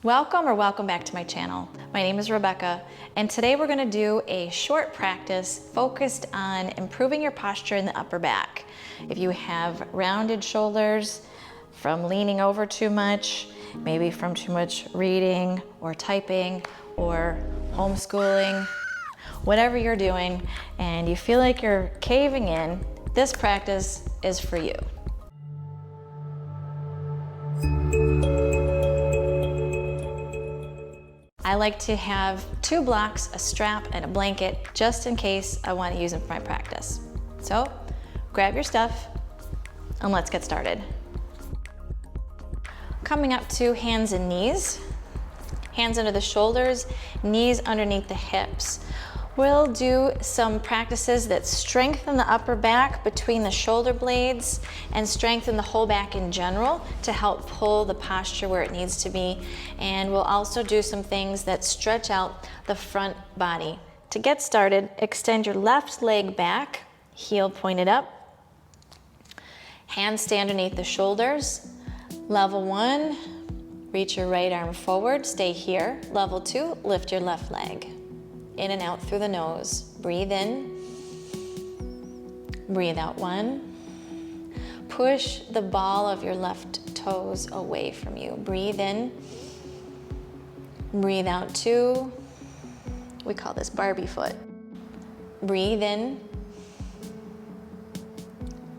Welcome back to my channel. My name is Rebecca, and today we're going to do a short practice focused on improving your posture in the upper back. If you have rounded shoulders from leaning over too much, maybe from too much reading or typing or homeschooling, whatever you're doing, and you feel like you're caving in, this practice is for you. I like to have 2 blocks, a strap, and a blanket, just in case I want to use them for my practice. So, grab your stuff, and let's get started. Coming up to hands and knees. Hands under the shoulders, knees underneath the hips. We'll do some practices that strengthen the upper back between the shoulder blades and strengthen the whole back in general to help pull the posture where it needs to be. And we'll also do some things that stretch out the front body. To get started, extend your left leg back, heel pointed up. Hands stay underneath the shoulders. Level 1, reach your right arm forward, stay here. Level 2, lift your left leg. In and out through the nose. Breathe in. Breathe out 1. Push the ball of your left toes away from you. Breathe in. Breathe out 2. We call this Barbie foot. Breathe in.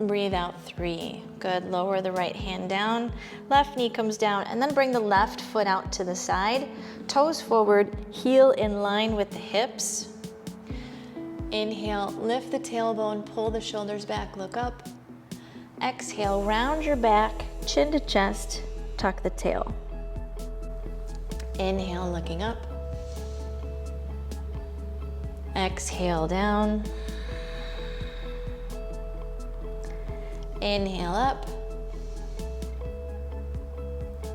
Breathe out 3. Good. Lower the right hand down. Left knee comes down, and then bring the left foot out to the side. Toes forward, heel in line with the hips. Inhale, lift the tailbone, pull the shoulders back, look up. Exhale, round your back, chin to chest, tuck the tail. Inhale, looking up. Exhale, down. Inhale up.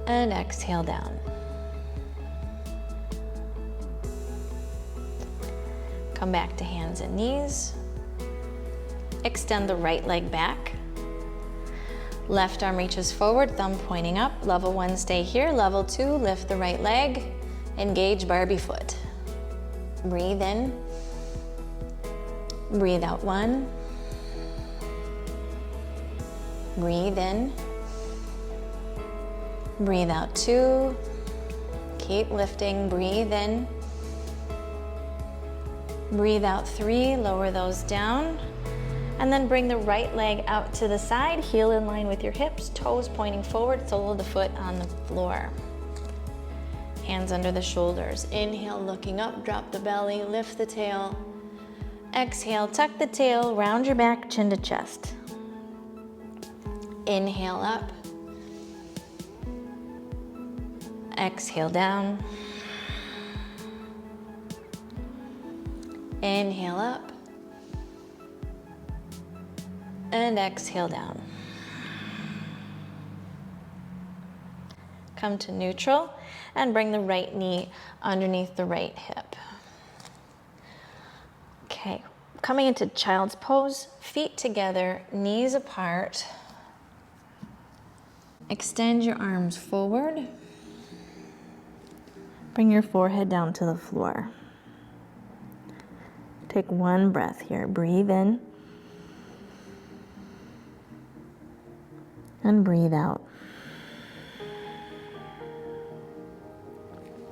And exhale down. Come back to hands and knees. Extend the right leg back. Left arm reaches forward, thumb pointing up. Level 1, stay here. Level 2, lift the right leg. Engage Barbie foot. Breathe in. Breathe out 1. Breathe in. Breathe out 2. Keep lifting, breathe in. Breathe out 3, lower those down. And then bring the right leg out to the side, heel in line with your hips, toes pointing forward, sole of the foot on the floor. Hands under the shoulders. Inhale, looking up, drop the belly, lift the tail. Exhale, tuck the tail, round your back, chin to chest. Inhale up. Exhale down. Inhale up. And exhale down. Come to neutral and bring the right knee underneath the right hip. Okay, coming into child's pose, feet together, knees apart. Extend your arms forward. Bring your forehead down to the floor. Take 1 breath here. Breathe in. And breathe out.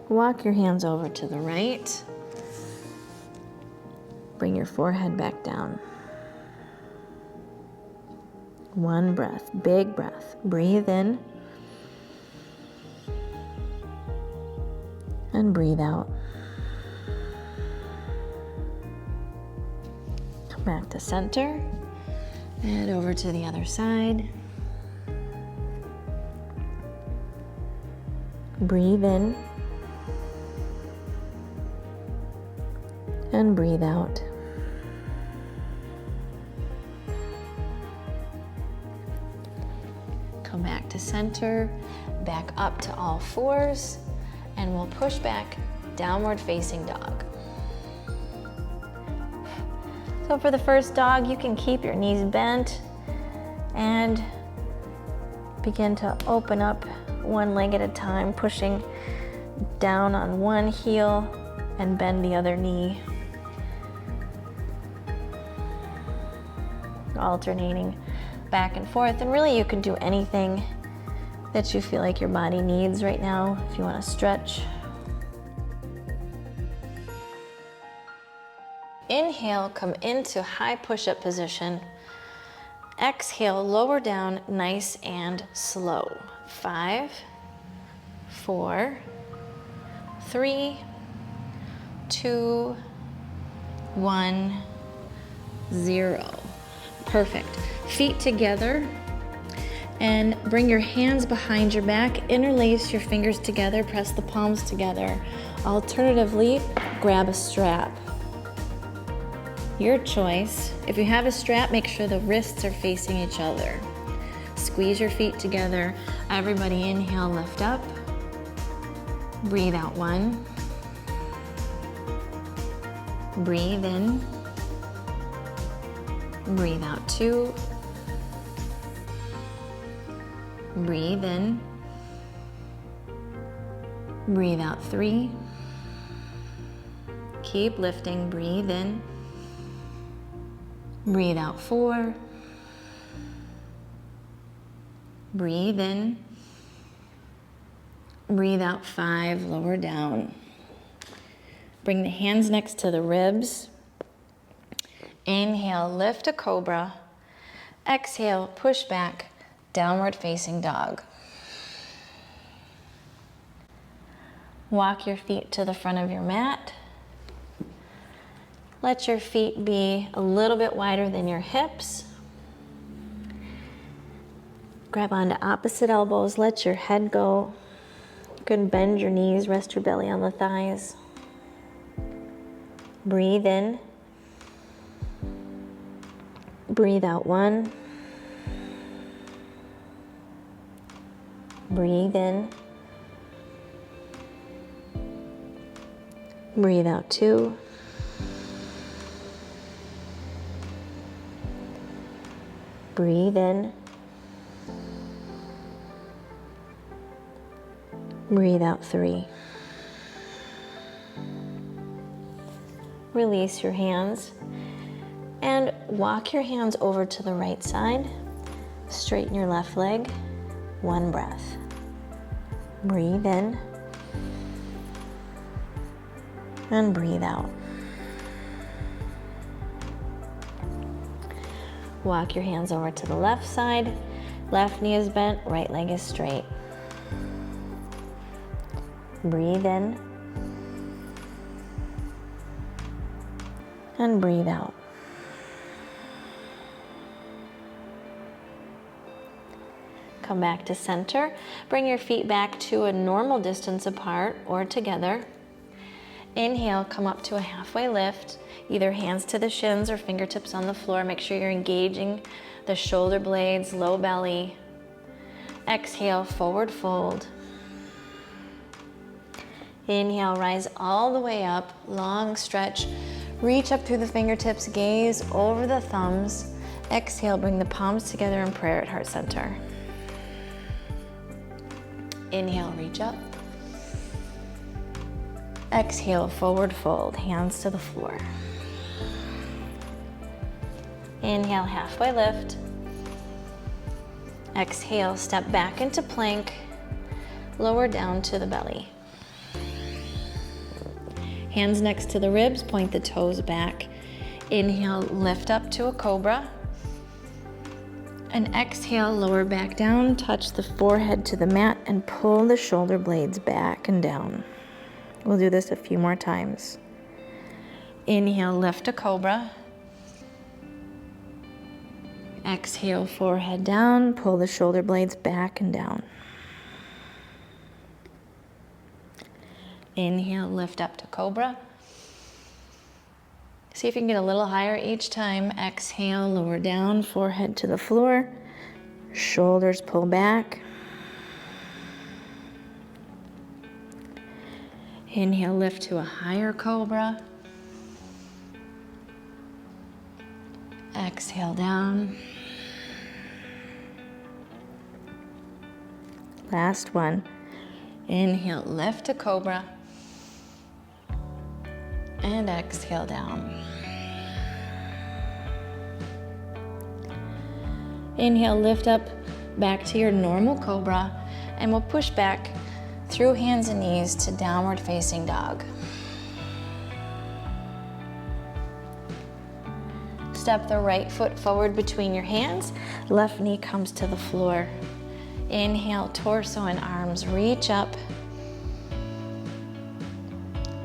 Walk your hands over to the right. Bring your forehead back down. 1 breath, big breath. Breathe in. And breathe out. Come back to center. And over to the other side. Breathe in. And breathe out. Come back to center, back up to all fours, and we'll push back, downward facing dog. So for the first dog, you can keep your knees bent and begin to open up one leg at a time, pushing Down on one heel and bend the other knee. Alternating back and forth. And really you can do anything that you feel like your body needs right now. If you want to stretch. Inhale, come into high push-up position. Exhale, lower down, nice and slow. 5, 4, 3, 2, 1, 0. Perfect. Feet together and bring your hands behind your back. Interlace your fingers together, press the palms together. Alternatively, grab a strap. Your choice. If you have a strap, make sure the wrists are facing each other. Squeeze your feet together. Everybody inhale, lift up. Breathe out 1. Breathe in. Breathe out 2. Breathe in. Breathe out 3. Keep lifting. Breathe in. Breathe out 4. Breathe in. Breathe out 5. Lower down. Bring the hands next to the ribs. Inhale, lift a cobra. Exhale, push back, downward facing dog. Walk your feet to the front of your mat. Let your feet be a little bit wider than your hips. Grab onto opposite elbows, let your head go. You can bend your knees, rest your belly on the thighs. Breathe in. Breathe out 1. Breathe in. Breathe out 2. Breathe in. Breathe out 3. Release your hands and walk your hands over to the right side. Straighten your left leg. 1 breath. Breathe in and breathe out. Walk your hands over to the left side. Left knee is bent, right leg is straight. Breathe in and breathe out. Come back to center. Bring your feet back to a normal distance apart or together. Inhale, come up to a halfway lift. Either hands to the shins or fingertips on the floor. Make sure you're engaging the shoulder blades, low belly. Exhale, forward fold. Inhale, rise all the way up, long stretch. Reach up through the fingertips, gaze over the thumbs. Exhale, bring the palms together in prayer at heart center. Inhale, reach up. Exhale, forward fold, hands to the floor. Inhale, halfway lift. Exhale, step back into plank, lower down to the belly. Hands next to the ribs, point the toes back. Inhale, lift up to a cobra. And exhale, lower back down, touch the forehead to the mat and pull the shoulder blades back and down. We'll do this a few more times. Inhale, lift a cobra. Exhale, forehead down, pull the shoulder blades back and down. Inhale, lift up to cobra. See if you can get a little higher each time. Exhale, lower down, forehead to the floor. Shoulders pull back. Inhale, lift to a higher cobra. Exhale down. Last one. Inhale, lift to cobra. And exhale down. Inhale, lift up back to your normal cobra, and we'll push back through hands and knees to downward facing dog. Step the right foot forward between your hands, left knee comes to the floor. Inhale, torso and arms reach up.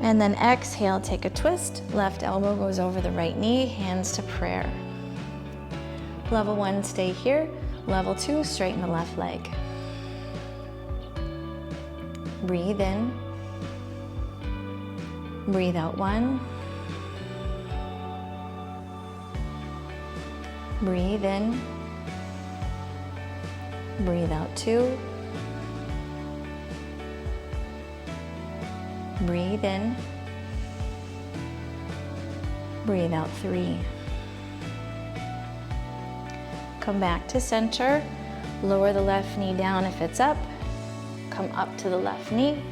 And then exhale, take a twist. Left elbow goes over the right knee, hands to prayer. Level 1, stay here. Level 2, straighten the left leg. Breathe in. Breathe out 1. Breathe in. Breathe out 2. Breathe in. Breathe out 3. Come back to center. Lower the left knee down if it's up. Come up to the left knee.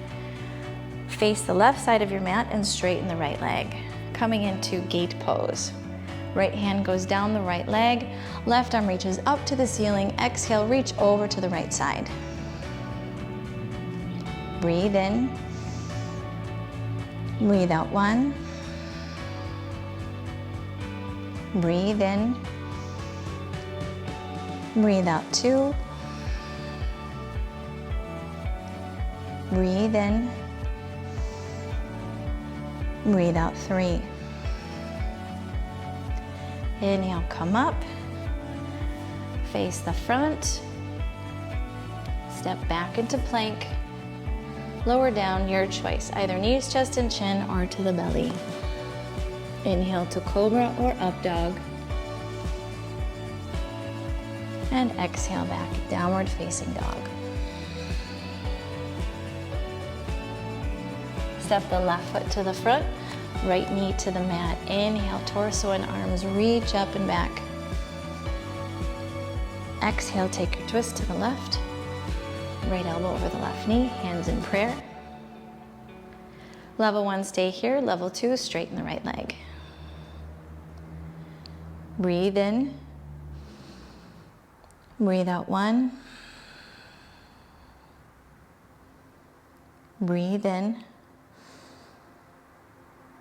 Face the left side of your mat and straighten the right leg. Coming into gate pose. Right hand goes down the right leg. Left arm reaches up to the ceiling. Exhale, reach over to the right side. Breathe in. Breathe out 1. Breathe in. Breathe out 2. Breathe in. Breathe out 3. Inhale, come up. Face the front. Step back into plank. Lower down, your choice, either knees, chest, and chin, or to the belly. Inhale to cobra or up dog. And exhale back, downward facing dog. Step the left foot to the front, right knee to the mat. Inhale, torso and arms reach up and back. Exhale, take your twist to the left. Right elbow over the left knee, hands in prayer. Level 1, stay here. Level 2, straighten the right leg. Breathe in. Breathe out 1. Breathe in.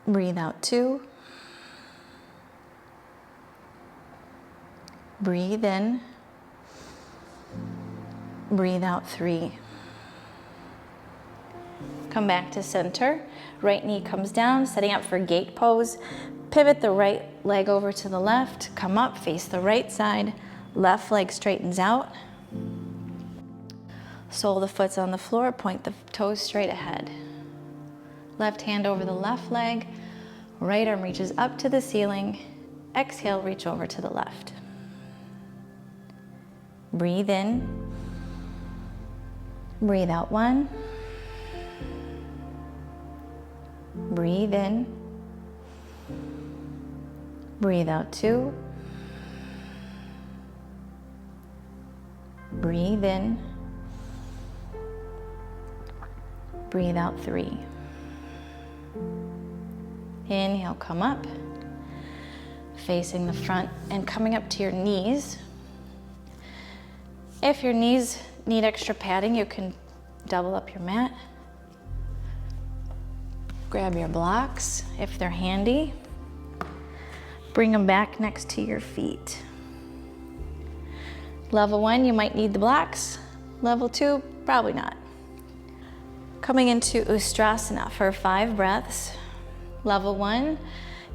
Breathe out 2. Breathe in. Breathe out 3. Come back to center. Right knee comes down, setting up for gate pose. Pivot the right leg over to the left. Come up, face the right side. Left leg straightens out. Sole the foot's on the floor, point the toes straight ahead. Left hand over the left leg. Right arm reaches up to the ceiling. Exhale, reach over to the left. Breathe in. Breathe out 1. Breathe in. Breathe out 2. Breathe in. Breathe out 3. Inhale, come up. Facing the front and coming up to your knees. If your knees need extra padding, you can double up your mat. Grab your blocks if they're handy. Bring them back next to your feet. Level 1, you might need the blocks. Level 2, probably not. Coming into Ustrasana for 5 breaths. Level 1,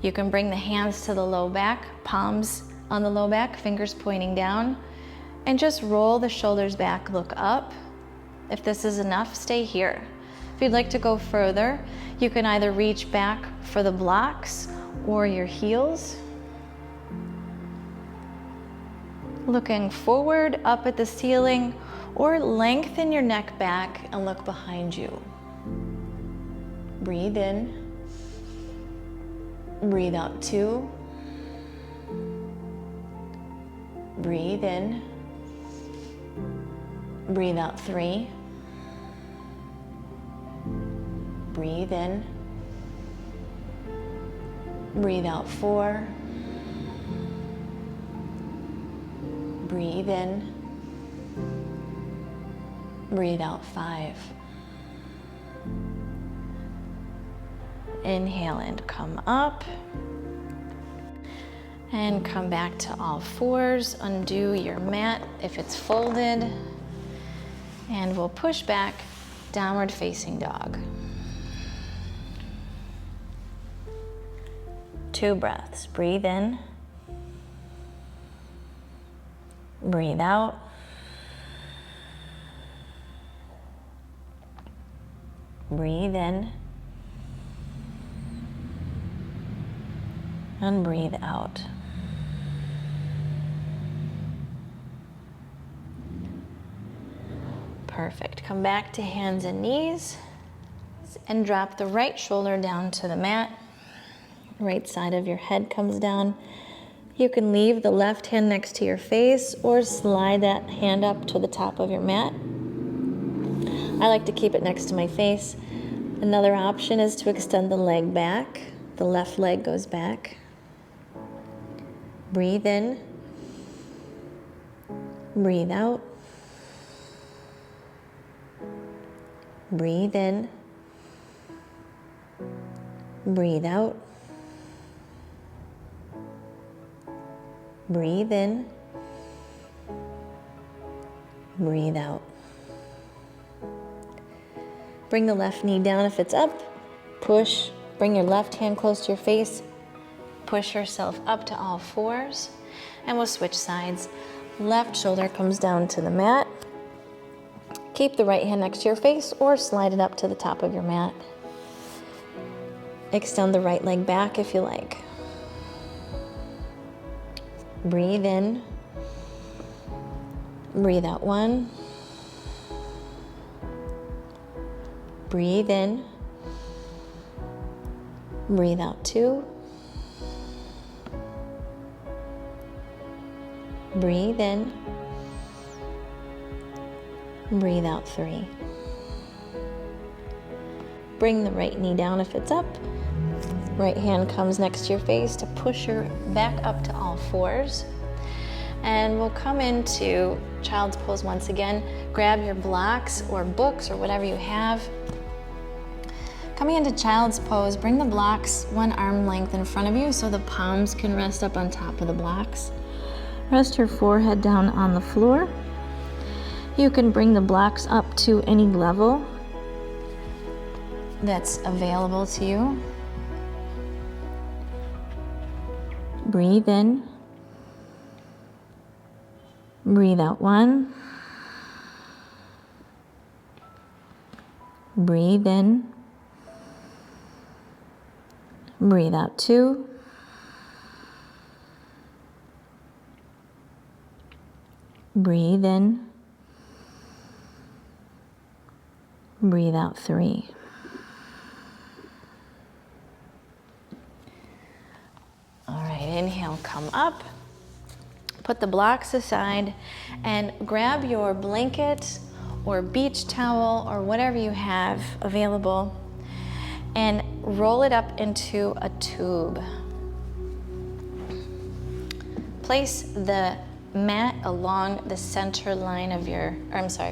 you can bring the hands to the low back, palms on the low back, fingers pointing down, and just roll the shoulders back, look up. If this is enough, stay here. If you'd like to go further, you can either reach back for the blocks or your heels. Looking forward, up at the ceiling, or lengthen your neck back and look behind you. Breathe in. Breathe out 2. Breathe in. Breathe out 3. Breathe in. Breathe out 4. Breathe in. Breathe out 5. Inhale and come up. And come back to all fours. Undo your mat if it's folded. And we'll push back, downward facing dog. 2 breaths. Breathe in. Breathe out. Breathe in. And breathe out. Perfect. Come back to hands and knees and drop the right shoulder down to the mat. Right side of your head comes down. You can leave the left hand next to your face or slide that hand up to the top of your mat. I like to keep it next to my face. Another option is to extend the leg back. The left leg goes back. Breathe in. Breathe out. Breathe in. Breathe out. Breathe in. Breathe out. Bring the left knee down if it's up. Push. Bring your left hand close to your face. Push yourself up to all fours. And we'll switch sides. Left shoulder comes down to the mat. Keep the right hand next to your face or slide it up to the top of your mat. Extend the right leg back if you like. Breathe in. Breathe out 1. Breathe in. Breathe out 2. Breathe in. Breathe out 3. Bring the right knee down if it's up. Right hand comes next to your face to push your back up to all fours. And we'll come into child's pose once again. Grab your blocks or books or whatever you have. Coming into child's pose, bring the blocks 1 arm length in front of you so the palms can rest up on top of the blocks. Rest your forehead down on the floor. You can bring the blocks up to any level that's available to you. Breathe in. Breathe out 1. Breathe in. Breathe out 2. Breathe in. Breathe out 3. All right, inhale, come up. Put the blocks aside and grab your blanket or beach towel or whatever you have available and roll it up into a tube. Place the mat along the center line of your,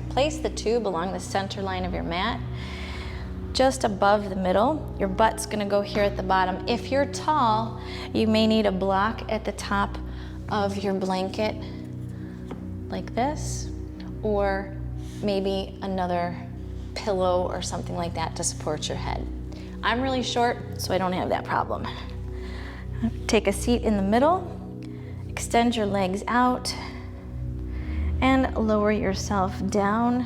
place the tube along the center line of your mat, just above the middle. Your butt's gonna go here at the bottom. If you're tall, you may need a block at the top of your blanket like this, or maybe another pillow or something like that to support your head. I'm really short, so I don't have that problem. Take a seat in the middle, extend your legs out, and lower yourself down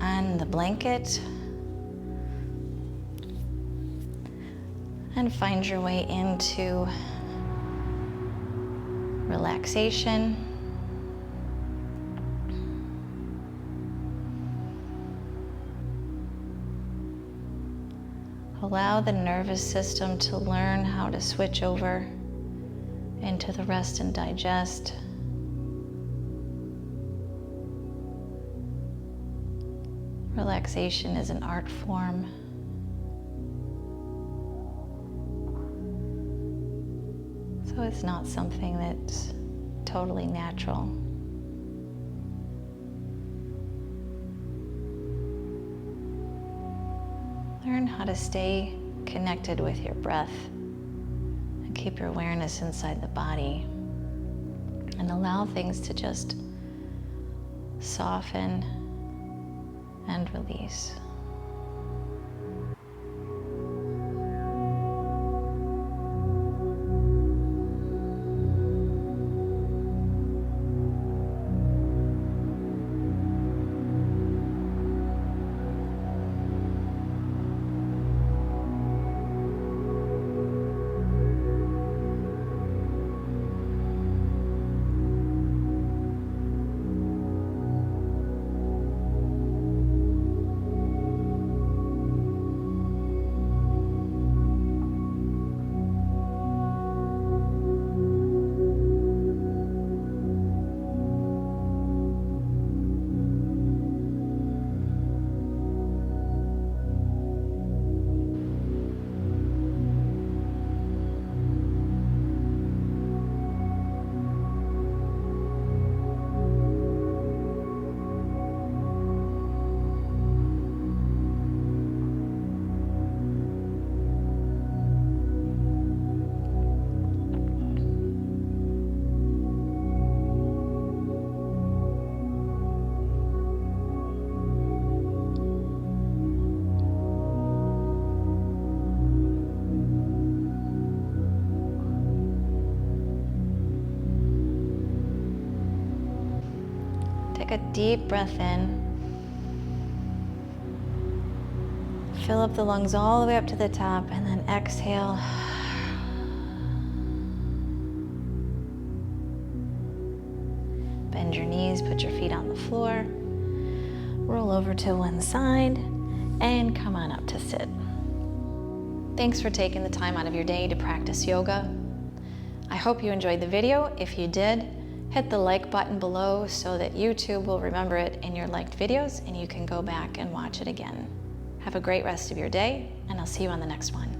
on the blanket. And find your way into relaxation. Allow the nervous system to learn how to switch over into the rest and digest. relaxation is an art form. So it's not something that's totally natural. Learn how to stay connected with your breath and keep your awareness inside the body, and allow things to just soften and release. Take a deep breath in. Fill up the lungs all the way up to the top, and then exhale. Bend your knees, put your feet on the floor. Roll over to one side, and come on up to sit. Thanks for taking the time out of your day to practice yoga. I hope you enjoyed the video. If you did, hit the like button below so that YouTube will remember it in your liked videos and you can go back and watch it again. Have a great rest of your day, and I'll see you on the next one.